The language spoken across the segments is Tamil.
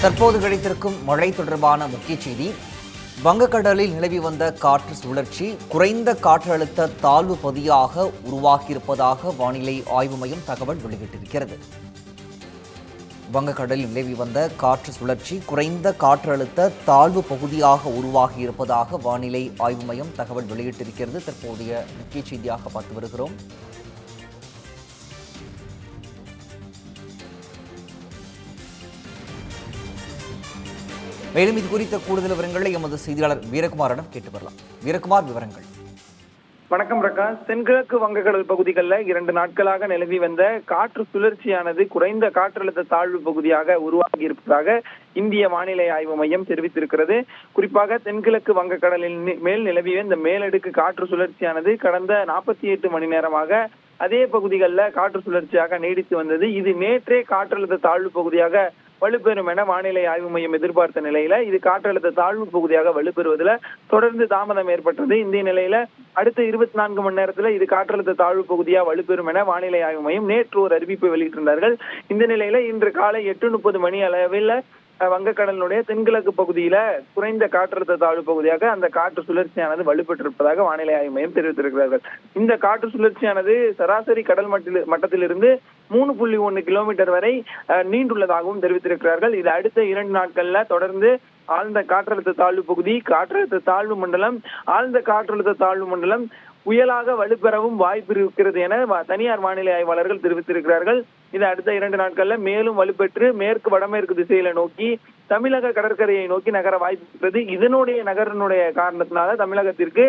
தற்போது கிடைத்திருக்கும் மழை தொடர்பான முக்கிய செய்தி. வங்கக்கடலில் நிலவி வந்த காற்று சுழற்சி குறைந்த காற்றழுத்த தாழ்வு பகுதியாக உருவாக்கியிருப்பதாக வானிலை ஆய்வு மையம் தகவல் வெளியிட்டிருக்கிறது. வங்கக்கடலில் நிலவி வந்த காற்று சுழற்சி குறைந்த காற்றழுத்த தாழ்வு பகுதியாக உருவாகியிருப்பதாக வானிலை ஆய்வு மையம் தகவல் வெளியிட்டிருக்கிறது. தற்போதைய முக்கிய செய்தியாக பார்த்து வருகிறோம். மேலும் இது குறித்த கூடுதல் விவரங்களை எமது செய்தியாளர் வீரகுமாரிடம் கேட்டு வரலாம். வீரகுமார், விவரங்கள். வணக்கம் பிரகாஷ். தென்கிழக்கு வங்கக்கடல் பகுதிகளில் 2 நாட்களாக நிலவி வந்த காற்று சுழற்சியானது குறைந்த காற்றழுத்த தாழ்வு பகுதியாக உருவாகி இருப்பதாக இந்திய வானிலை ஆய்வு மையம் தெரிவித்திருக்கிறது. குறிப்பாக தென்கிழக்கு வங்கக்கடலின் மேல் நிலவிய இந்த மேலடுக்கு காற்று சுழற்சியானது கடந்த 48 மணி நேரமாக அதே பகுதிகளில் காற்று சுழற்சியாக நீடித்து வந்தது. இது நேற்றே காற்றழுத்த தாழ்வு பகுதியாக வலுப்பெறும் என வானிலை ஆய்வு மையம் எதிர்பார்த்த நிலையில இது காற்றழுத்த தாழ்வு பகுதியாக வலுப்பெறுவதில் தொடர்ந்து தாமதம் ஏற்பட்டது. இந்த நிலையில அடுத்த 24 மணி நேரத்துல இது காற்றழுத்த தாழ்வு பகுதியாக வலுப்பெறும் என வானிலை ஆய்வு மையம் நேற்று ஒரு அறிவிப்பை வெளியிட்டிருந்தார்கள். இந்த நிலையில இன்று காலை 8:30 மணி அளவில் வங்கக்கடலினுடைய தென்கிழக்கு பகுதியில குறைந்த காற்றழுத்த தாழ்வு பகுதியாக அந்த காற்று சுழற்சியானது வலுப்பெற்றிருப்பதாக வானிலை ஆய்வு மையம் தெரிவித்திருக்கிறார்கள். இந்த காற்று சுழற்சியானது சராசரி கடல் மட்டத்திலிருந்து 3.1 கிலோமீட்டர் வரை நீண்டுள்ளதாகவும் தெரிவித்திருக்கிறார்கள். இது அடுத்த 2 நாட்கள்ல தொடர்ந்து ஆழ்ந்த காற்றழுத்த தாழ்வு பகுதி, காற்றழுத்த தாழ்வு மண்டலம், ஆழ்ந்த காற்றழுத்த தாழ்வு மண்டலம் புயலாக வலுப்பெறவும் வாய்ப்பு இருக்கிறது என தனியார் வானிலை ஆய்வாளர்கள் தெரிவித்திருக்கிறார்கள். இது அடுத்த 2 நாட்கள்ல மேலும் வலுப்பெற்று மேற்கு வடமேற்கு திசையில நோக்கி தமிழக கடற்கரையை நோக்கி நகர வாய்ப்பு இருக்கிறது. இதனுடைய நகரனுடைய காரணத்தினால தமிழகத்திற்கு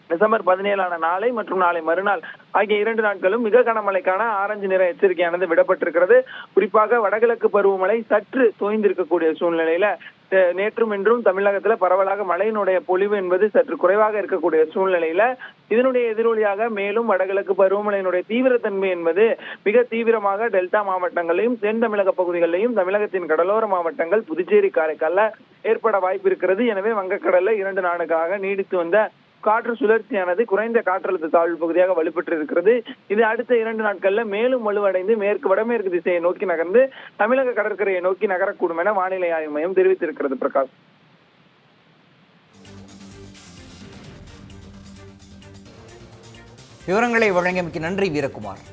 டிசம்பர் 17 நாளை மற்றும் நாளை மறுநாள் ஆகிய 2 நாட்களும் மிக கனமழைக்கான ஆரஞ்சு நிற எச்சரிக்கையானது விடப்பட்டிருக்கிறது. குறிப்பாக வடகிழக்கு பருவமழை சற்று தோய்ந்திருக்கக்கூடிய சூழ்நிலையில நேற்றும் இன்றும் தமிழகத்துல பரவலாக மழையினுடைய பொழிவு என்பது சற்று குறைவாக இருக்கக்கூடிய சூழ்நிலையில இதனுடைய எதிரொலியாக மேலும் வடகிழக்கு பருவமழையினுடைய தீவிரத்தன்மை என்பது மிக தீவிரமாக டெல்டா மாவட்டங்களையும் தென் தமிழக பகுதிகளிலையும் தமிழகத்தின் கடலோர மாவட்டங்கள் புதுச்சேரி காரைக்கால்ல ஏற்பட வாய்ப்பு இருக்கிறது. எனவே வங்கக்கடல்ல 2 நாட்களாக நீடித்து வந்த காற்று சுழற்சியானது குறைந்த காற்றழுத்த தாழ்வு பகுதியாக வலுப்பெற்று இருக்கிறது. இது அடுத்த 2 நாட்கள்ல மேலும் வலுவடைந்து மேற்கு வடமேற்கு திசையை நோக்கி நகர்ந்து தமிழக கடற்கரையை நோக்கி நகரக்கூடும் என வானிலை ஆய்வு மையம் தெரிவித்திருக்கிறது. பிரகாஷ், விவரங்களை வழங்கியமைக்கு நன்றி வீரகுமார்.